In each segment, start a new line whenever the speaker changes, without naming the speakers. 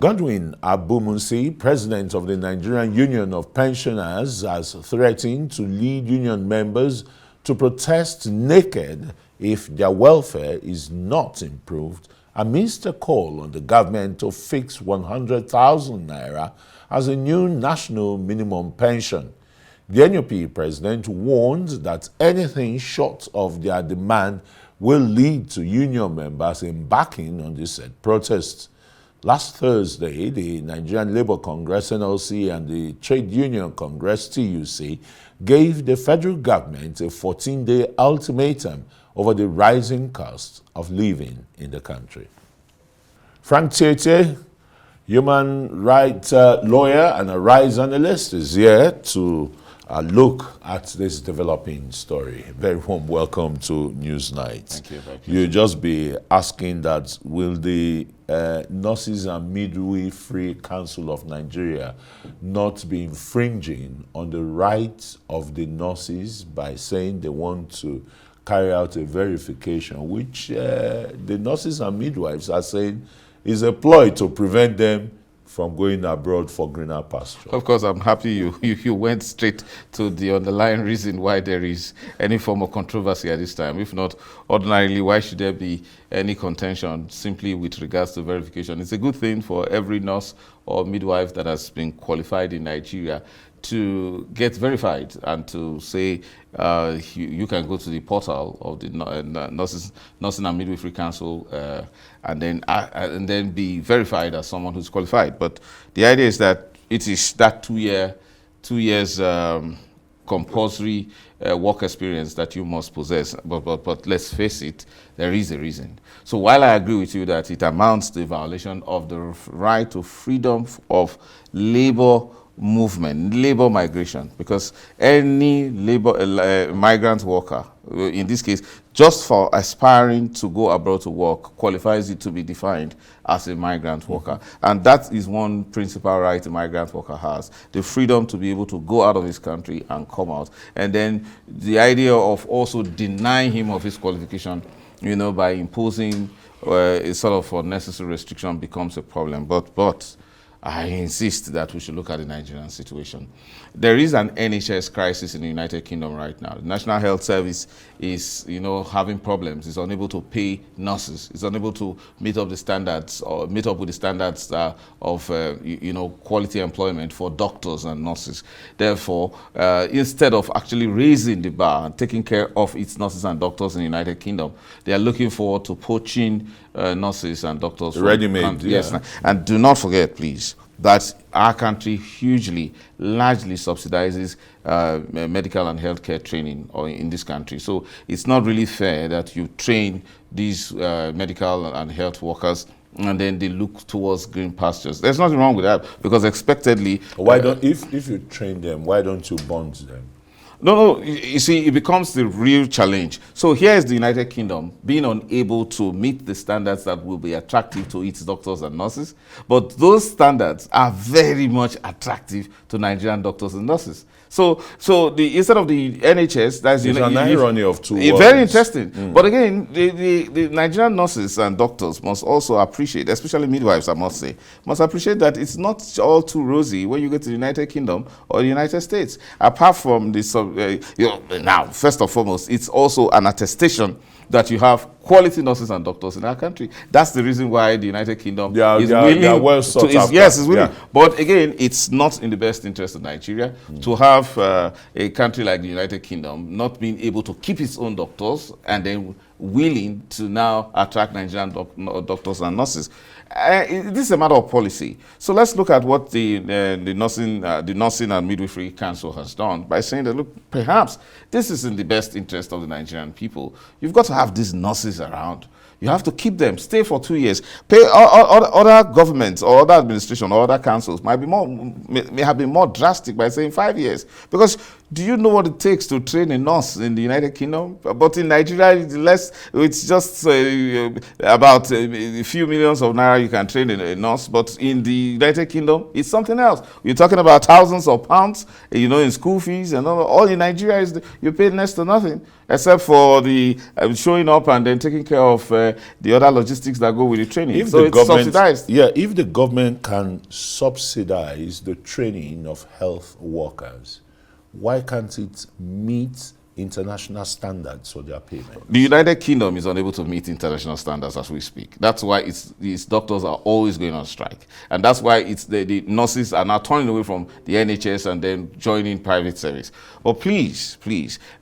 Godwin Abumusi, president of the Nigerian Union of Pensioners, has threatened to lead union members to protest naked if their welfare is not improved amidst a call on the government to fix 100,000 naira as a new national minimum pension. The NUP president warned that anything short of their demand will lead to union members embarking on this said protest. Last Thursday, the Nigerian Labour Congress (NLC) and the Trade Union Congress (TUC) gave the federal government a 14-day ultimatum over the rising cost of living in the country. Frank Tietie, human rights lawyer and a rights analyst, is here to look at this developing story. Very warm welcome to Newsnight.
Thank you.
You'll just be asking that, will the Nurses and Midwifery Council of Nigeria not be infringing on the rights of the nurses by saying they want to carry out a verification, which the nurses and midwives are saying is a ploy to prevent them from going abroad for greener pasture?
Of course, I'm happy you went straight to the underlying reason why there is any form of controversy at this time. If not, ordinarily, why should there be any contention simply with regards to verification? It's a good thing for every nurse or midwife that has been qualified in Nigeria to get verified and to say you can go to the portal of the Nursing and Midwifery Council and then be verified as someone who's qualified. But the idea is that it is that 2 years compulsory work experience that you must possess. But let's face it, there is a reason. So while I agree with you that it amounts to a violation of the right to freedom of labor movement, labor migration, because any labor migrant worker, in this case, just for aspiring to go abroad to work, qualifies it to be defined as a migrant worker. And that is one principal right a migrant worker has, the freedom to be able to go out of his country and come out. And then the idea of also denying him of his qualification, by imposing a sort of unnecessary restriction becomes a problem. But I insist that we should look at the Nigerian situation. There is an NHS crisis in the United Kingdom right now. The National Health Service is, having problems. It's unable to pay nurses. It's unable to meet up the standards or meet up with the standards of, quality employment for doctors and nurses. Therefore, instead of actually raising the bar and taking care of its nurses and doctors in the United Kingdom, they are looking forward to poaching nurses and doctors.
Ready-made,
yes. And do not forget, please, that our country largely subsidizes medical and healthcare training in this country. So it's not really fair that you train these medical and health workers and then they look towards green pastures. There's nothing wrong with that, because expectedly...
Why don't, if you train them, why don't you bond them?
No, you see, it becomes the real challenge. So here is the United Kingdom being unable to meet the standards that will be attractive to its doctors and nurses, but those standards are very much attractive to Nigerian doctors and nurses. So instead of the NHS, that's
an irony of two worlds.
Very interesting. But again, the Nigerian nurses and doctors must also appreciate, especially midwives, I must say, must appreciate that it's not all too rosy when you get to the United Kingdom or the United States. Apart from this, now, first and foremost, it's also an attestation that you have quality nurses and doctors in our country. That's the reason why the United Kingdom is willing.
They are well sought after.
Yes, it's willing. Yeah. But again, it's not in the best interest of Nigeria to have a country like the United Kingdom not being able to keep its own doctors and then willing to now attract Nigerian doctors and nurses. This is a matter of policy. So let's look at what the Nursing and Midwifery Council has done by saying that, look, perhaps this is in the best interest of the Nigerian people. You've got to have these nurses around. You have to keep them, stay for 2 years. Other governments or other administration or other councils may have been more drastic by saying 5 years, because Do you know what it takes to train a nurse in the United Kingdom? But in Nigeria, it's just about a few millions of naira you can train a nurse. But in the United Kingdom, it's something else. You're talking about thousands of pounds, in school fees and all in Nigeria you pay next to nothing, except for the showing up and then taking care of the other logistics that go with the training. So it's subsidized.
Yeah, if the government can subsidize the training of health workers, why can't it meet international standards for their payment?
The United Kingdom is unable to meet international standards as we speak. That's why its doctors are always going on strike. And that's why the nurses are now turning away from the NHS and then joining private service. But please,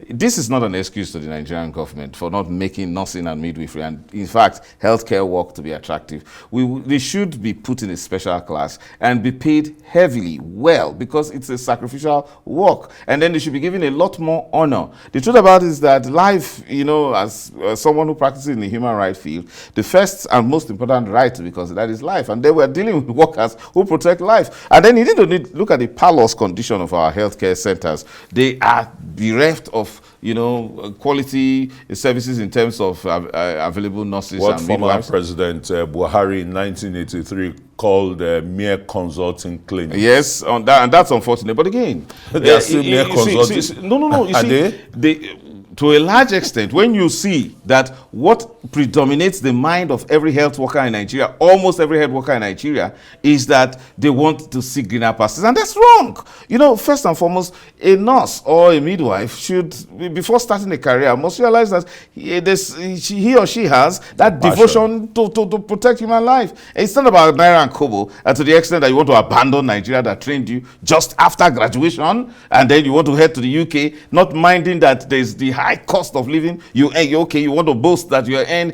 this is not an excuse to the Nigerian government for not making nursing and midwifery and, in fact, healthcare work to be attractive. They should be put in a special class and be paid heavily, well, because it's a sacrificial work. And then they should be given a lot more honor. The truth about it is that life, as someone who practices in the human rights field, the first and most important right to be considered is life. And then we're dealing with workers who protect life. And then you need to look at the parlous condition of our healthcare centers. They are bereft of, quality services in terms of available nurses and midwives.
Former President Buhari in 1983 called mere consulting clinics.
Yes, on that, and that's unfortunate. But again,
they are still mere consulting.
No. You see, to a large extent, when you see that what predominates the mind of every health worker in Nigeria, almost every health worker in Nigeria, is that they want to see greener pastures. And that's wrong. First and foremost, a nurse or a midwife should, before starting a career, must realize that he or she has that devotion to protect human life. It's not about naira and kobo, and to the extent that you want to abandon Nigeria that trained you just after graduation, and then you want to head to the UK, not minding that there's the high cost of living. You want to boast that you earn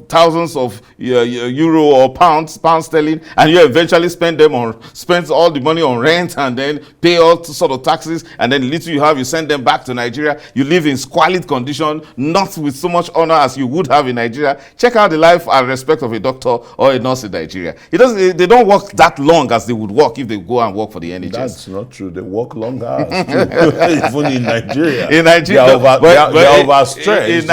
thousands of euro or pounds sterling, and you eventually spend all the money on rent and then pay all sort of taxes, and then little you have, you send them back to Nigeria. You live in squalid condition, not with so much honor as you would have in Nigeria. Check out the life and respect of a doctor or a nurse in Nigeria. They don't work that long as they would work if they go and work for the NHS.
That's not true. They work longer hours too. Even in Nigeria.
They are
overstretched.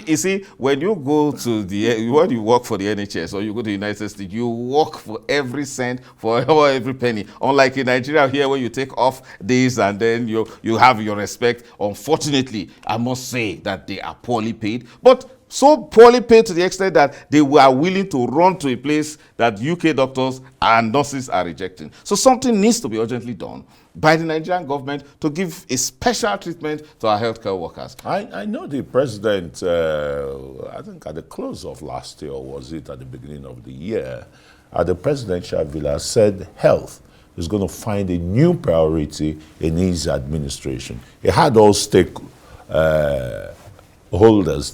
You see, when you go to when you work for the NHS or you go to the United States, you work for every cent, for every penny. Unlike in Nigeria here, where you take off days and then you have your respect. Unfortunately, I must say that they are poorly paid, but so poorly paid to the extent that they were willing to run to a place that UK doctors and nurses are rejecting. So something needs to be urgently done by the Nigerian government to give a special treatment to our healthcare workers.
I know the president, I think at the close of last year, or was it at the beginning of the year, at the presidential villa said health is going to find a new priority in his administration. He had all stakeholders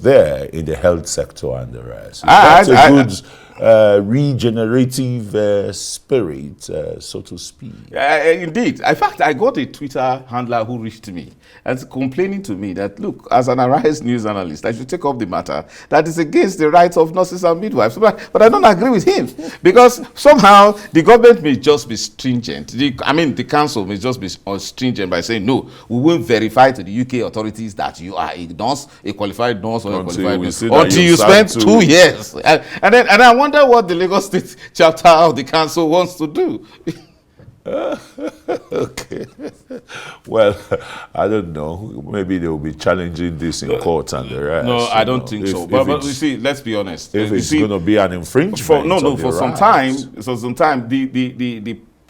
there in the health sector and the rest. That's a good regenerative spirit, so to speak.
Indeed. In fact, I got a Twitter handler who reached me and complaining to me that, look, as an Arise news analyst, I should take up the matter that is against the rights of nurses and midwives. But I don't agree with him, because somehow the government may just be stringent. The council may just be stringent by saying, no, we will verify to the UK authorities that you are a nurse, a qualified nurse or a qualified nurse, until you spend 2 years. And I wonder what the Lagos State chapter of the council wants to do.
Okay. Well, I don't know. Maybe they will be challenging this in court and the rest.
No, I don't think so. But you see, let's be honest.
If it's going to be an infringement,
for some time,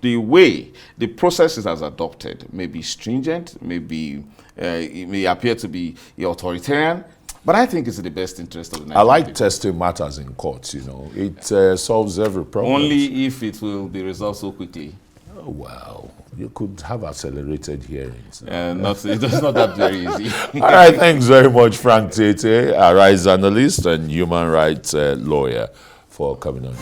the way the process is adopted may be stringent, it may appear to be authoritarian. But I think it's in the best interest of the Nigerian
I like
people.
testing matters in courts, It solves every problem.
Only if it will be resolved so quickly.
Oh, wow. You could have accelerated hearings.
It's not that very easy.
All right, thanks very much, Frank Tietie, a rights analyst and human rights lawyer, for coming on.